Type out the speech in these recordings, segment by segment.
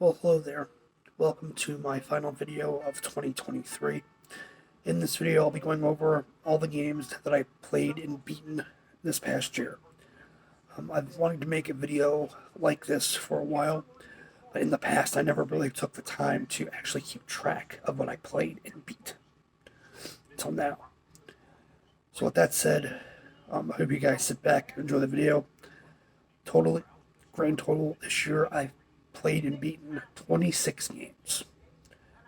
Well, hello there. Welcome to my final video of 2023. In this video, I'll be going over all the games that I played and beaten this past year. I've wanted to make a video like this for a while, but in the past, I never really took the time to actually keep track of what I played and beat until now. So, with that said, I hope you guys sit back and enjoy the video. Grand total this year, I've played and beaten 26 games,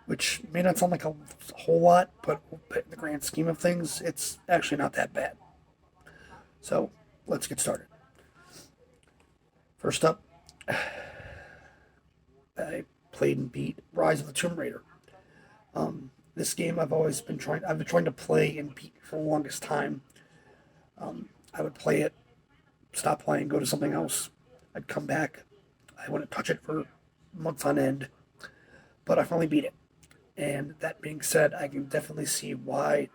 which may not sound like a whole lot, but in the grand scheme of things, it's actually not that bad. So let's get started. First up, I played and beat Rise of the Tomb Raider. This game I've been trying to play and beat for the longest time. I would play it, stop playing, go to something else. I'd come back. I wouldn't touch it for months on end, but I finally beat it. And that being said, I can definitely see why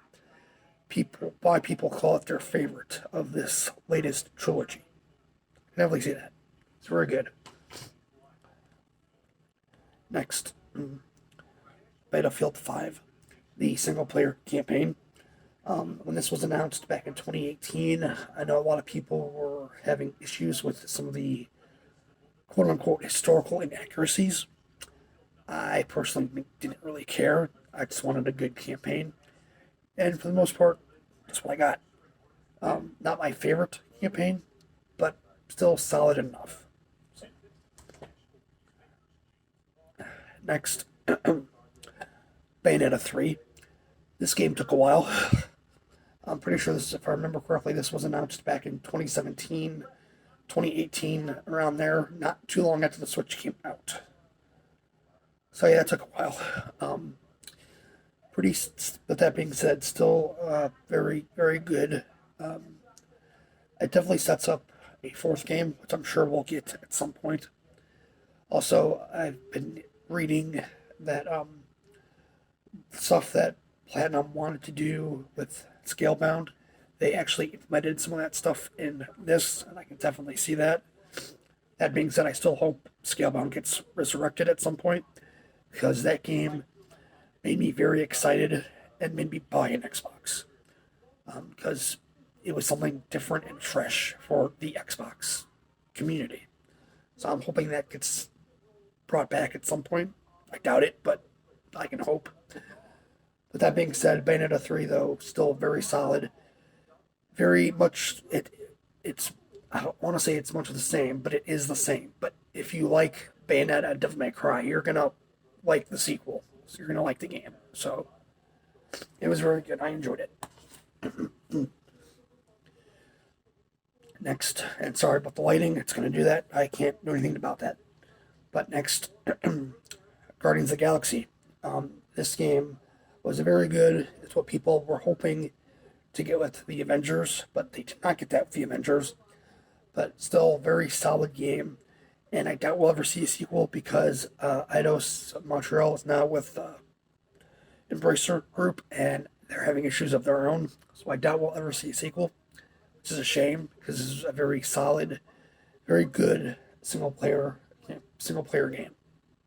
people call it their favorite of this latest trilogy. I can definitely see that. It's very good. Next, Battlefield 5, the single player campaign. When this was announced back in 2018, I know a lot of people were having issues with some of the quote unquote historical inaccuracies. I personally didn't really care. I just wanted a good campaign. And for the most part, that's what I got. Not my favorite campaign, but still solid enough. Next, Bayonetta 3. This game took a while. I'm pretty sure this, if I remember correctly, this was announced back in 2017, 2018, around there, not too long after the Switch came out. So yeah, it took a while. But that being said, still very, very good. It definitely sets up a fourth game, which I'm sure we'll get at some point. Also, I've been reading that stuff that Platinum wanted to do with Scalebound, they actually implemented some of that stuff in this, and I can definitely see that. That being said, I still hope Scalebound gets resurrected at some point, because that game made me very excited and made me buy an Xbox. Because it was something different and fresh for the Xbox community. So I'm hoping that gets brought back at some point. I doubt it, but I can hope. But that being said, Bayonetta 3, though, still very solid. Very much, it's, I don't want to say it's much of the same, but it is the same. But if you like Bayonetta and Devil May Cry, you're going to like the sequel. So you're going to like the game. So it was very good. I enjoyed it. Next, and sorry about the lighting, it's going to do that. I can't do anything about that. But next, Guardians of the Galaxy. This game was very good. It's what people were hoping to get with the Avengers, but they did not get that with the Avengers. But still, a very solid game. And I doubt we'll ever see a sequel because Eidos Montreal is now with Embracer Group, and they're having issues of their own. So I doubt we'll ever see a sequel, which is a shame because this is a very solid, very good single player game.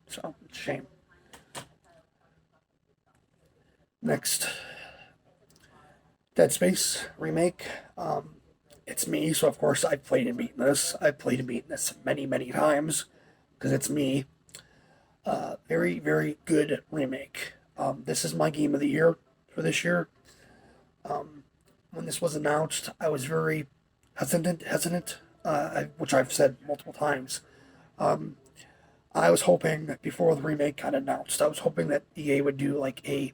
So it's a shame. Next, Dead Space remake. It's me, so of course I've played and beaten this. I've played and beaten this many, many times because it's me. Very, very good remake. This is my game of the year for this year. When this was announced, I was very hesitant, which I've said multiple times. I was hoping that before the remake got announced, I was hoping that EA would do like a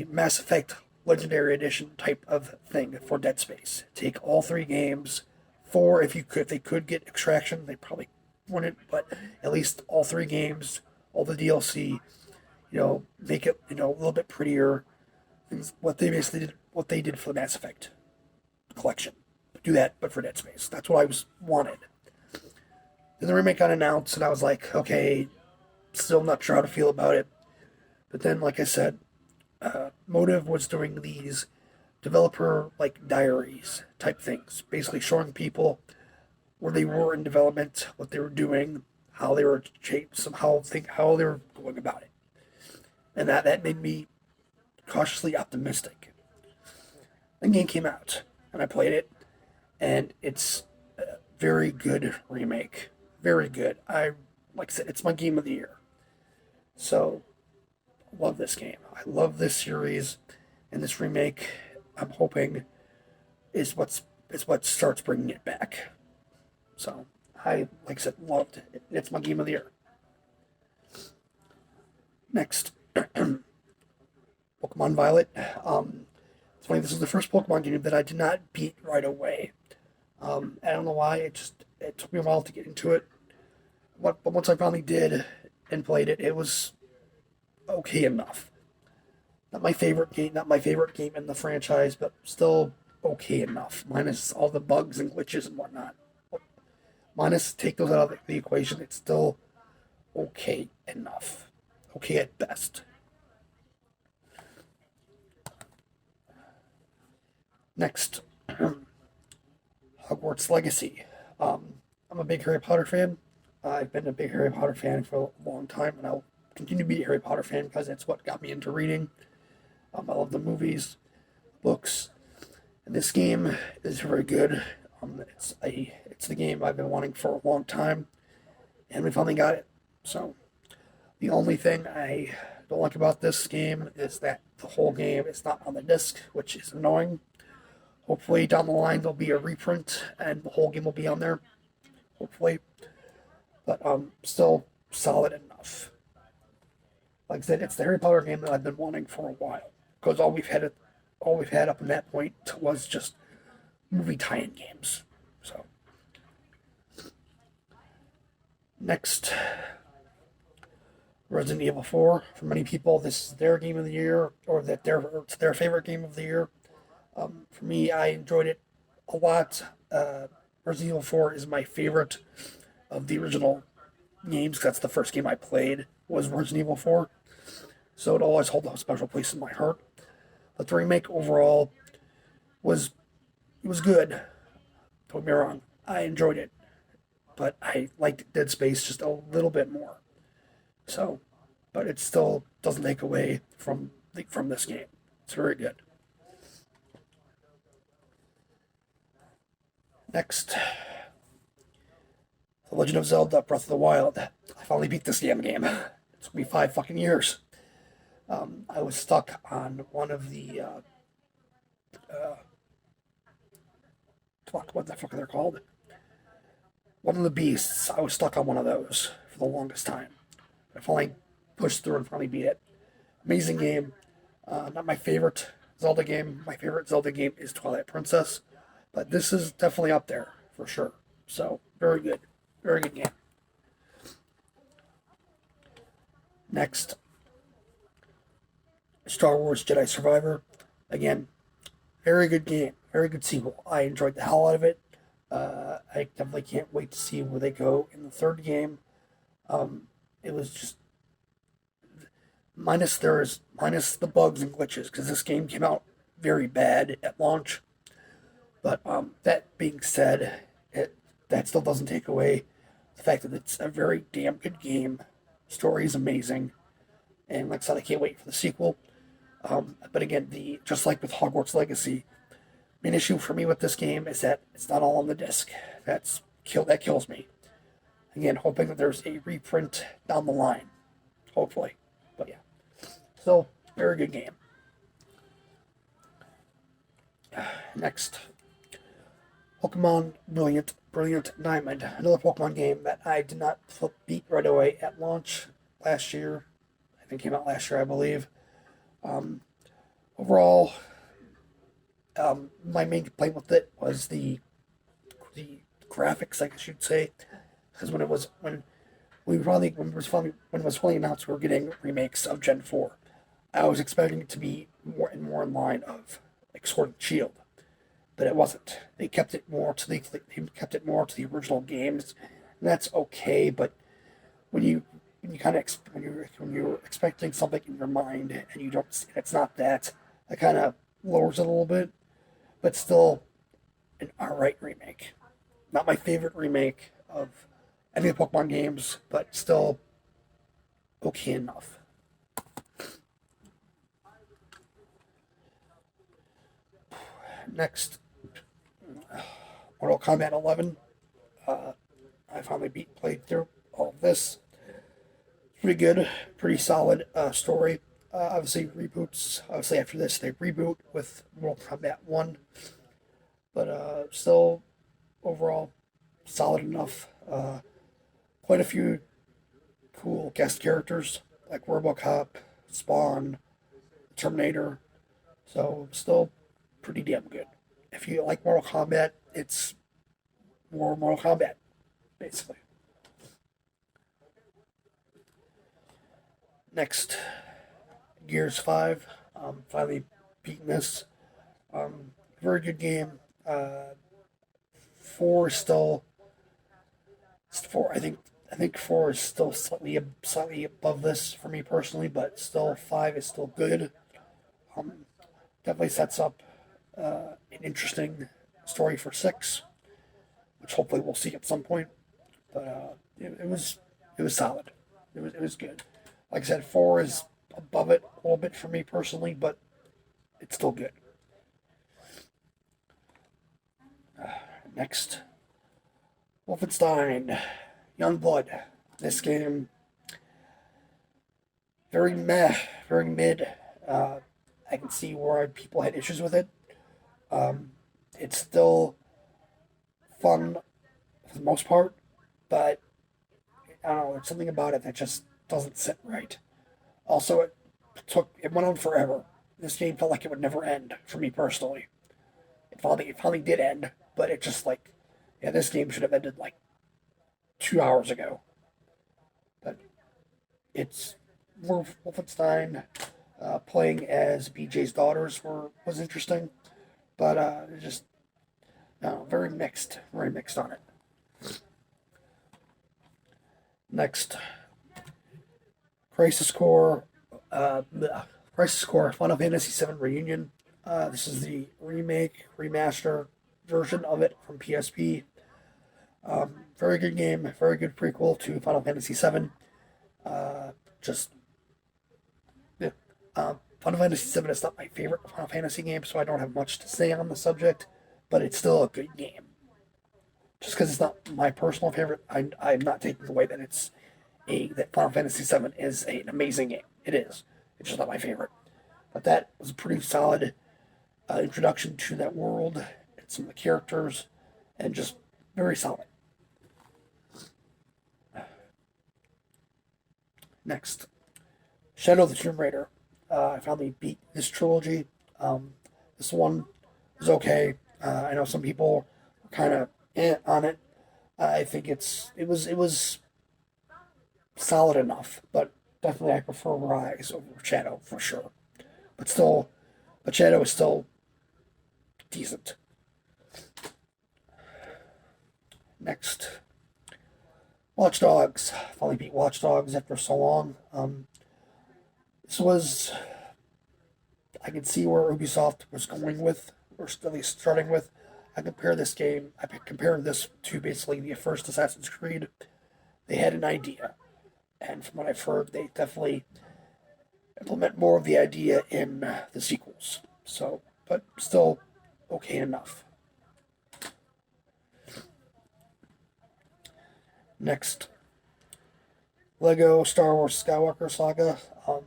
Mass Effect Legendary Edition type of thing for Dead Space. Take all three games, four if they could get Extraction, they probably wouldn't, but at least all three games, all the DLC, make it a little bit prettier. What they did for the Mass Effect collection. Do that, but for Dead Space. That's what I wanted. Then the remake got announced, and I was like, okay, still not sure how to feel about it. But then, like I said, Motive was doing these developer like diaries type things, basically showing people where they were in development, what they were doing, how they were how they were going about it, and that made me cautiously optimistic. The game came out, and I played it, and it's a very good remake, very good. Like I said, it's my game of the year. So I love this game. I love this series, and this remake. I'm hoping is what starts bringing it back. So I, like I said, loved it. It's my game of the year. Next, Pokemon Violet. It's funny. This is the first Pokemon game that I did not beat right away. I don't know why. It took me a while to get into it. But once I finally did and played it, it was okay enough. Not my favorite game. Not my favorite game in the franchise, but still okay enough. Minus all the bugs and glitches and whatnot. Minus take those out of the equation, it's still okay enough. Okay at best. Next, Hogwarts Legacy. I'm a big Harry Potter fan. I've been a big Harry Potter fan for a long time, and I'll continue to be a Harry Potter fan because it's what got me into reading. I love the movies, books, and this game is very good. It's the game I've been wanting for a long time, and we finally got it. So the only thing I don't like about this game is that the whole game is not on the disc, which is annoying. Hopefully down the line there'll be a reprint and the whole game will be on there. Hopefully, but still solid enough. Like I said, it's the Harry Potter game that I've been wanting for a while because all we've had up to that point was just movie tie-in games. So next, Resident Evil 4. For many people, this is their game of the year, or it's their favorite game of the year. For me, I enjoyed it a lot. Resident Evil 4 is my favorite of the original games. 'Cause that's the first game I played was Resident Evil 4, so it always holds a special place in my heart. But the remake overall was it was good. Don't get me wrong, I enjoyed it, but I liked Dead Space just a little bit more. So, but it still doesn't take away from this game. It's very good. Next, The Legend of Zelda: Breath of the Wild. I finally beat this damn game. It took me 5 fucking years. I was stuck on one of the what the fuck are they called? One of the beasts. I was stuck on one of those for the longest time. I finally pushed through and finally beat it. Amazing game. Not my favorite Zelda game. My favorite Zelda game is Twilight Princess, but this is definitely up there for sure. So very good, very good game. Next, Star Wars Jedi Survivor. Again, very good game, very good sequel. I enjoyed the hell out of it. I definitely can't wait to see where they go in the third game. It was just minus the bugs and glitches because this game came out very bad at launch. But that being said, that still doesn't take away the fact that it's a very damn good game. Story is amazing, and like I said, I can't wait for the sequel. But again, just like with Hogwarts Legacy, main issue for me with this game is that it's not all on the disc. That kills me. Again, hoping that there's a reprint down the line, hopefully. But yeah, still very good game. Next, Pokemon Brilliant Diamond, another Pokemon game that I did not beat right away at launch last year. I think it came out last year, I believe. Overall, my main complaint with it was the graphics, I guess you'd say, because when it was finally announced we were getting remakes of Gen 4, I was expecting it to be more and more in line of like Sword and Shield, but it wasn't. They kept it more to the original games, and that's okay. But when you're expecting something in your mind and you don't, it's not that. That kind of lowers it a little bit, but still an alright remake. Not my favorite remake of any of the Pokemon games, but still okay enough. Next, Mortal Kombat 11. I finally played through all of this. Pretty good, pretty solid story. Obviously, reboots. Obviously, after this, they reboot with Mortal Kombat 1. But still, overall, solid enough. Quite a few cool guest characters like Robocop, Spawn, Terminator. So, still pretty damn good. If you like Mortal Kombat, it's more Mortal Kombat, basically. Next, Gears 5. Finally beaten this. Very good game. 4 is still four. I think 4 is still slightly above this for me personally, but still 5 is still good. Definitely sets up an interesting story for 6, which hopefully we'll see at some point. But it was solid. It was good. Like I said, 4 is above it a little bit for me personally, but it's still good. Next, Wolfenstein Youngblood. This game, very meh, very mid. I can see why people had issues with it. It's still fun for the most part, but I don't know, there's something about it that just doesn't sit right. Also, it went on forever. This game felt like it would never end for me personally. It finally did end, but it just like, yeah, this game should have ended like 2 hours ago. But it's Wolfenstein. Playing as BJ's daughters was interesting, but just no, very mixed on it. Next, Crisis Core, Crisis Core Final Fantasy VII Reunion. This is the remaster version of it from PSP. Very good game, very good prequel to Final Fantasy VII. Just yeah. Final Fantasy VII is not my favorite Final Fantasy game, so I don't have much to say on the subject, but it's still a good game. Just because it's not my personal favorite, I'm not taking away that that Final Fantasy VII is an amazing game. It is. It's just not my favorite. But that was a pretty solid introduction to that world and some of the characters, and just very solid. Next, Shadow of the Tomb Raider. I finally beat this trilogy. This one was okay. I know some people were kind of on it. I think it was solid enough, but definitely I prefer Rise over Shadow for sure. But still, but Shadow is still decent. Next, Watch Dogs. Finally beat Watch Dogs after so long. This was, I can see where Ubisoft was going with, or at least starting with. I compare this to basically the first Assassin's Creed. They had an idea, and from what I've heard, they definitely implement more of the idea in the sequels. So, but still okay enough. Next, Lego Star Wars Skywalker Saga. I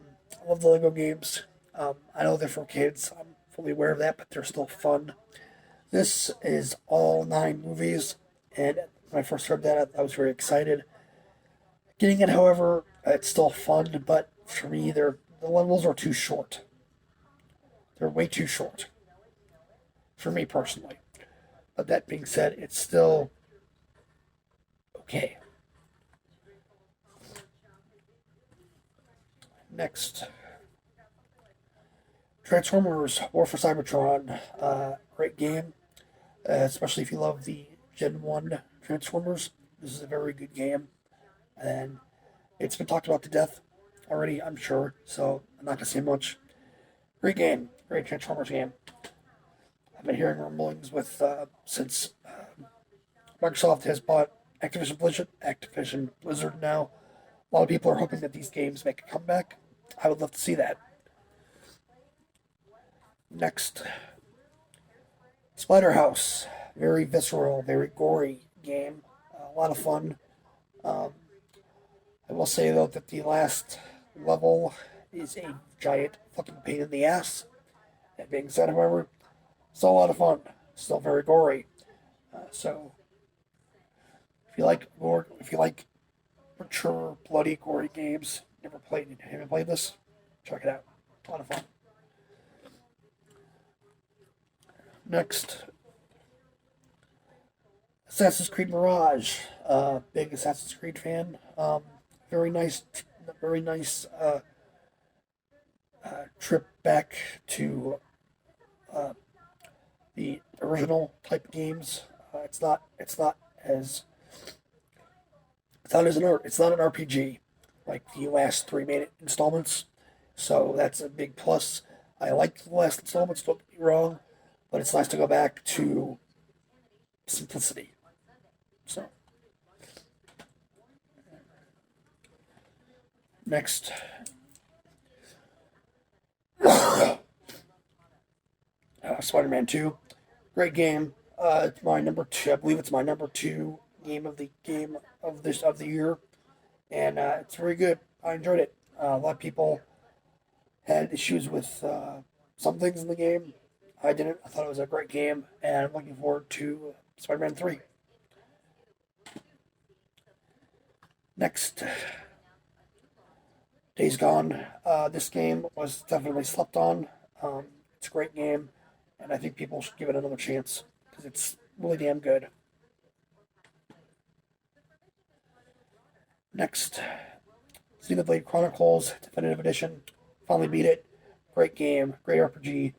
love the Lego games. I know they're for kids. I'm fully aware of that, but they're still fun. This is all 9 movies, and when I first heard that, I was very excited. Getting it, however, it's still fun, but for me, the levels are too short. They're way too short for me personally. But that being said, it's still okay. Next, Transformers War for Cybertron. Great game, especially if you love the Gen 1 Transformers. This is a very good game, and it's been talked about to death already, I'm sure, so I'm not going to say much. Great game, great Transformers game. I've been hearing rumblings since Microsoft has bought Activision Blizzard now. A lot of people are hoping that these games make a comeback. I would love to see that. Next, Splatterhouse. Very visceral, very gory game. A lot of fun. Um, I will say though that the last level is a giant fucking pain in the ass. That being said, however, still a lot of fun. Still very gory. So if you like mature, bloody, gory games, haven't played this, check it out. A lot of fun. Next, Assassin's Creed Mirage. Big Assassin's Creed fan. Very nice, very nice trip back to the original type games. It's not an RPG like the last three main installments. So that's a big plus. I liked the last installments, don't get me wrong, but it's nice to go back to simplicity. So next, Spider-Man 2, great game. It's my number two. I believe it's my number two game of the year, and it's very good. I enjoyed it. A lot of people had issues with some things in the game. I didn't. I thought it was a great game, and I'm looking forward to Spider-Man 3. Next, Days Gone. This game was definitely slept on. It's a great game, and I think people should give it another chance because it's really damn good. Next, Xenoblade Chronicles Definitive Edition. Finally beat it. Great game, great RPG.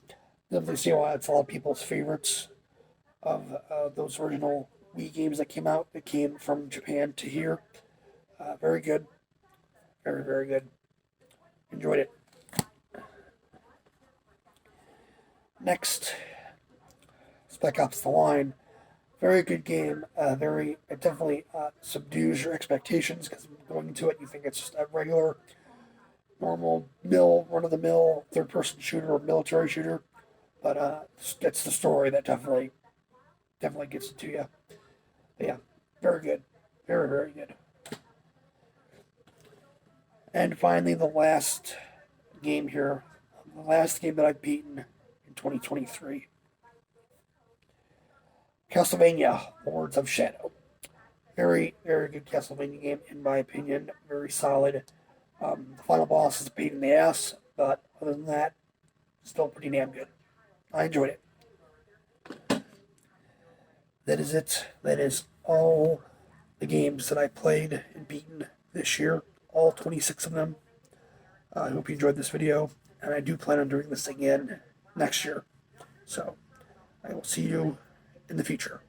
Definitely see why it's a lot of people's favorites of those original Wii games that came out. That came from Japan to here. Very good. Very, very good. Enjoyed it. Next, Spec Ops: The Line. Very good game. It definitely subdues your expectations because going into it, you think it's just a regular, normal, run-of-the-mill third-person shooter or military shooter. But it's the story that definitely gets it to you. But yeah, very good. Very, very good. And finally, the last game here. The last game that I've beaten in 2023. Castlevania, Lords of Shadow. Very, very good Castlevania game, in my opinion. Very solid. The final boss is a pain in the ass, but other than that, still pretty damn good. I enjoyed it. That is it. That is all the games that I played and beaten this year. All 26 of them. I hope you enjoyed this video, and I do plan on doing this again next year. So, I will see you in the future.